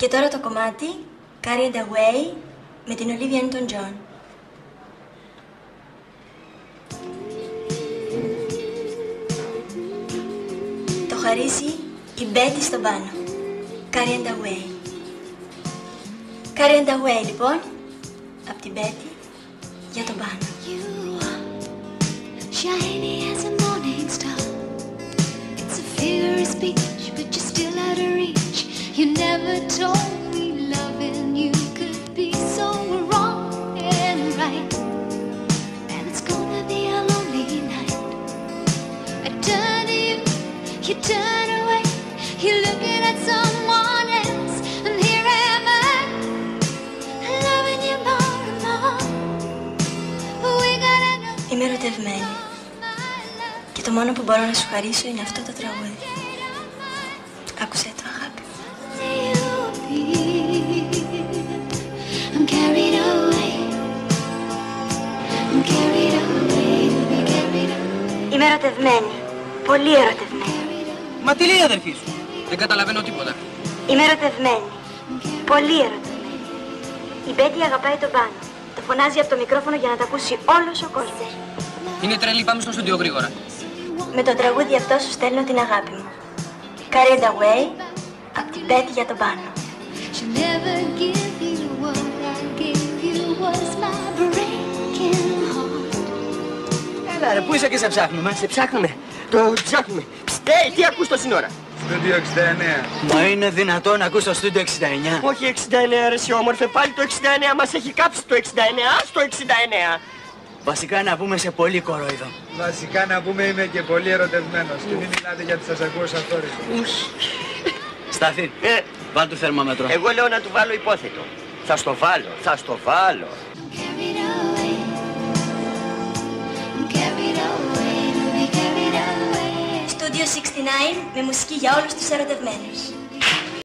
Και τώρα το κομμάτι Carried Away με την Olivia Newton-John. Το χαρίζει η Betty στον πάνω. Carried Away. Carried Away λοιπόν, από την Betty για τον πάνω. Shiny as a morning star. It's a figure of speech, but you're still out of reach. You never told me loving you could be so wrong and right. And it's gonna be a lonely night. I turn to you, you turn away. You're looking at someone else, and here am I, loving you more and more. We gotta know. Είμαι ερωτευμένη. Και το μόνο που μπορώ να σου χαρίσω είναι αυτό το τραγούδι. Άκουσέ το, αγάπη. Είμαι ερωτευμένη. Πολύ ερωτευμένη. Μα τι λέει η αδερφή σου? Δεν καταλαβαίνω τίποτα. Είμαι ερωτευμένη. Πολύ ερωτευμένη. Η Μπέτι αγαπάει τον πάνω. Το φωνάζει από το μικρόφωνο για να τα ακούσει όλος ο κόσμος. Είναι τρελή, πάμε στο στούντιο γρήγορα. Με το τραγούδι αυτό σου στέλνω την αγάπη μου. Carried Away, από την Betty για τον πάνω. Έλα ρε, πού είσαι και σε ψάχνουμε? Σε ψάχνουμε. Το ψάχνουμε. Τι ακούς το σύνορα? Στούντιο 69. Μα είναι δυνατόν να ακούς το Στούντιο 69? Όχι 69 ρε εσύ όμορφε, πάλι το 69 μας έχει κάψει το 69, ας το 69. Βασικά να πούμε σε πολύ κορόιδο. Βασικά να πούμε είμαι και πολύ ερωτευμένος και μην μιλάτε γιατί σας ακούω σαν θόρυβο. Σταθή, βάλ' του θερμόμετρο. Εγώ λέω να του βάλω υπόθετο. Θα στο βάλω, θα στο βάλω. Studio 69 με μουσική για όλους τους ερωτευμένους.